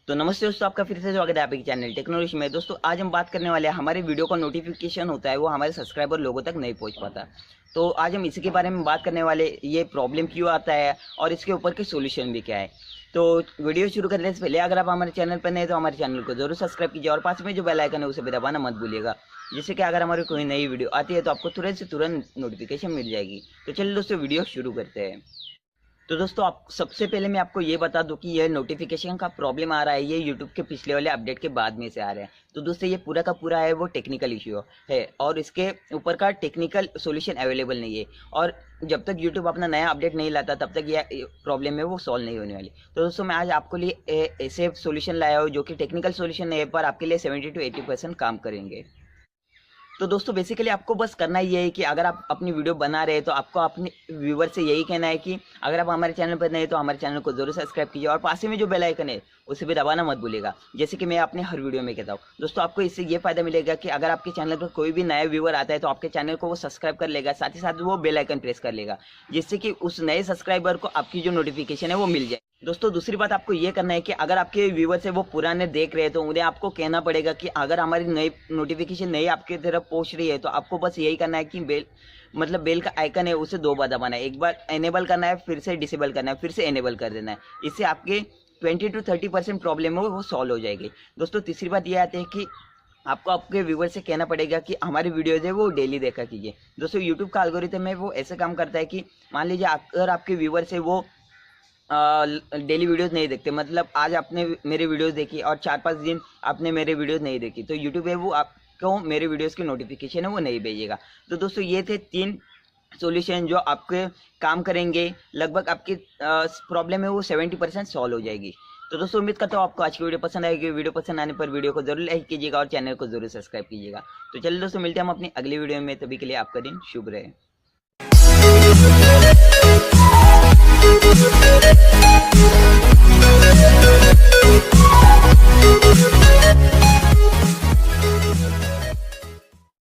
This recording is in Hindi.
तो नमस्ते दोस्तों, आपका फिर से स्वागत है आपके चैनल टेक्नोलॉजी में। दोस्तों आज हम बात करने वाले हैं, हमारे वीडियो का नोटिफिकेशन होता है वो हमारे सब्सक्राइबर लोगों तक नहीं पहुंच पाता। तो आज हम इसी के बारे में बात करने वाले, ये प्रॉब्लम क्यों आता है और इसके ऊपर के सोल्यूशन भी क्या है। तो वीडियो शुरू करने से पहले अगर आप हमारे चैनल पर नए तो हमारे चैनल को जरूर सब्सक्राइब कीजिए और पास में जो बेल आइकन है उसे भी दबाना मत भूलिएगा, जिससे कि अगर हमारी कोई नई वीडियो आती है तो आपको तुरंत से तुरंत नोटिफिकेशन मिल जाएगी। तो चलिए दोस्तों वीडियो शुरू करते हैं। तो दोस्तों आप सबसे पहले मैं आपको ये बता दूं कि ये नोटिफिकेशन का प्रॉब्लम आ रहा है, ये यूट्यूब के पिछले वाले अपडेट के बाद में से आ रहा है। तो दोस्तों ये पूरा का पूरा है वो टेक्निकल इश्यू है और इसके ऊपर का टेक्निकल सॉल्यूशन अवेलेबल नहीं है। और जब तक यूट्यूब अपना नया अपडेट नहीं लाता तब तक ये प्रॉब्लम है वो सॉल्व नहीं होने वाली। तो दोस्तों मैं आज आपको लिए ऐसे सॉल्यूशन लाया हूँ जो कि टेक्निकल सॉल्यूशन नहीं है, पर आपके लिए 70 to 80% काम करेंगे। तो दोस्तों बेसिकली आपको बस करना ये है कि अगर आप अपनी वीडियो बना रहे हैं तो आपको अपने व्यूवर से यही कहना है कि अगर आप हमारे चैनल पर नए तो हमारे चैनल को जरूर सब्सक्राइब कीजिए और पास में जो बेल आइकन है उसे भी दबाना मत भूलिएगा, जैसे कि मैं अपने हर वीडियो में कहता हूँ। दोस्तों आपको इससे ये फायदा मिलेगा कि अगर आपके चैनल पर कोई भी नया व्यूवर आता है तो आपके चैनल को वो सब्सक्राइब कर लेगा, साथ ही साथ वो बेल आइकन प्रेस कर लेगा, जिससे कि उस नए सब्सक्राइबर को आपकी जो नोटिफिकेशन है वो मिल जाए। दोस्तों दूसरी बात आपको ये करना है कि अगर आपके व्यूवर्स है वो पुराने देख रहे हैं तो उन्हें आपको कहना पड़ेगा कि अगर हमारी नई नोटिफिकेशन नई आपकी तरफ पहुंच रही है तो आपको बस यही करना है कि बेल का आइकन है उसे 2 बार दबाना है, एक बार एनेबल करना है, फिर से डिसेबल करना है, फिर से एनेबल कर देना है। इससे आपके 20 to 30% प्रॉब्लम है वो सॉल्व हो जाएगी। दोस्तों तीसरी बात ये आती है कि आपको आपके व्यूवर से कहना पड़ेगा कि हमारी वीडियोज है वो डेली देखा कीजिए। दोस्तों यूट्यूब का एल्गोरिथम है वो ऐसे काम करता है कि मान लीजिए अगर आपके व्यूवर से वो डेली वीडियोस नहीं देखते, मतलब आज आपने मेरे वीडियोस देखी और 4-5 दिन आपने मेरे वीडियोस नहीं देखी, तो यूट्यूब है वो आपको मेरे वीडियोस की नोटिफिकेशन है वो नहीं भेजेगा। तो दोस्तों ये थे 3 सॉल्यूशन जो आपके काम करेंगे, लगभग आपकी प्रॉब्लम है वो 70% सॉल्व हो जाएगी। तो दोस्तों उम्मीद करता हूँ आपको आज की वीडियो पसंद आएगी। वीडियो पसंद आने पर वीडियो को जरूर लाइक कीजिएगा और चैनल को जरूर सब्सक्राइब कीजिएगा। तो चलिए दोस्तों मिलते हैं हम अपनी अगली वीडियो में, तभी के लिए आपका दिन शुभ रहे।